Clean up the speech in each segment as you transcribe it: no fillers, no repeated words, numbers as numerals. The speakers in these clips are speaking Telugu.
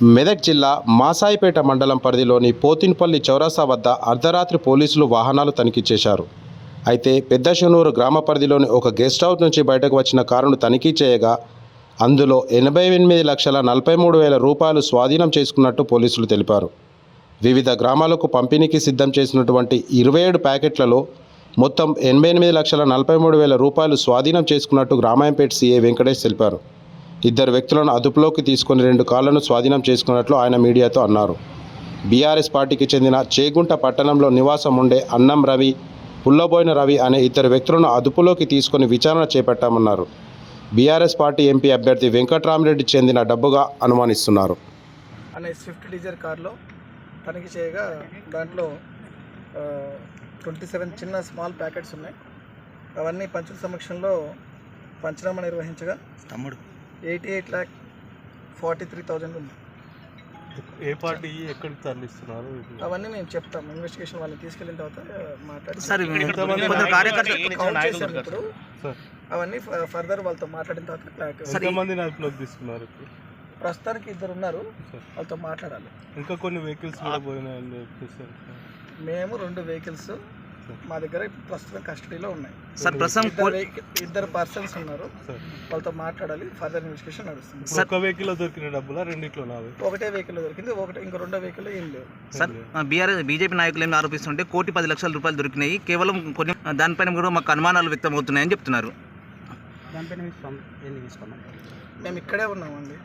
మెదక్ జిల్లా మాసాయిపేట మండలం పరిధిలోని పోతిన్పల్లి చౌరస్తా వద్ద అర్ధరాత్రి పోలీసులు వాహనాలు తనిఖీ చేశారు. అయితే పెద్దశనూరు గ్రామ పరిధిలోని ఒక గెస్ట్ హౌస్ నుంచి బయటకు వచ్చిన కారును తనిఖీ చేయగా అందులో 88,43,000 రూపాయలు స్వాధీనం చేసుకున్నట్టు పోలీసులు తెలిపారు. వివిధ గ్రామాలకు పంపిణీకి సిద్ధం చేసినటువంటి 27 ప్యాకెట్లలో మొత్తం 88,43,000 రూపాయలు స్వాధీనం చేసుకున్నట్టు గ్రామాయంపేట సీఐ వెంకటేష్ తెలిపారు. ఇద్దరు వ్యక్తులను అదుపులోకి తీసుకుని 2 కార్లను స్వాధీనం చేసుకున్నట్లు ఆయన మీడియాతో అన్నారు. బీఆర్ఎస్ పార్టీకి చెందిన చేగుంట పట్టణంలో నివాసం ఉండే అన్నం రవి, పుల్లబోయిన రవి అనే ఇద్దరు వ్యక్తులను అదుపులోకి తీసుకుని విచారణ చేపట్టామన్నారు. బీఆర్ఎస్ పార్టీ ఎంపీ అభ్యర్థి వెంకట్రామరెడ్డి చెందిన డబ్బుగా అనుమానిస్తున్నారు. అనే స్విఫ్ట్ డిజైర్ కార్లో తనిఖీ చేయగా దాంట్లో 27 చిన్న స్మాల్ ప్యాకెట్స్ ఉన్నాయి. అవన్నీ పంచుల సమక్షంలో పంచనామా నిర్వహించగా 88,43,000 ఉంది. ఏ పార్టీ ఎక్కడికి తరలిస్తున్నారు? అవన్నీ మేము చెప్తాం. ఇన్వెస్టిగేషన్ వాళ్ళని తీసుకెళ్ళిన తర్వాత మాట్లాడి ఇప్పుడు అవన్నీ ఫర్దర్ వాళ్ళతో మాట్లాడిన తర్వాత ఎంతమందిని అదుపులోకి తీసుకున్నారు? ప్రస్తుతానికి 2 ఉన్నారు, వాళ్ళతో మాట్లాడాలి. ఇంకా కొన్ని వెహికల్స్ కూడా పోయినాయని చెప్పేసి మేము 2 వెహికల్స్ మా దగ్గర ప్రస్తుతం కస్టడీలో ఉన్నాయి. ఇద్దరు పర్సన్స్ ఉన్నారు, వాళ్ళతో మాట్లాడాలి. ఫర్దర్ ఇన్వెస్టిగేషన్ నడుస్తుంది. ఒక వెహికల్ దొరికిన డబ్బులా రెండిట్లో? ఒకటే వెహికల్ దొరికింది, ఇంకో 2 వెహికల్ ఏం లేవు. సార్, బీజేపీ నాయకులు ఏమి ఆరోపిస్తుంటే 1,10,00,000 రూపాయలు దొరికినాయి, కేవలం కొన్ని దానిపైన కూడా మాకు అనుమానాలు వ్యక్తం అవుతున్నాయని చెప్తున్నారు. దానిపైన మేము ఇక్కడే ఉన్నామండి,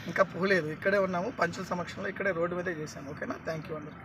ఇంకా పోలేదు. ఇక్కడే ఉన్నాము, పంచుల సమక్షంలో ఇక్కడే రోడ్డు మీదే చేశాము. ఓకేనా? థ్యాంక్ యూ అందరికీ.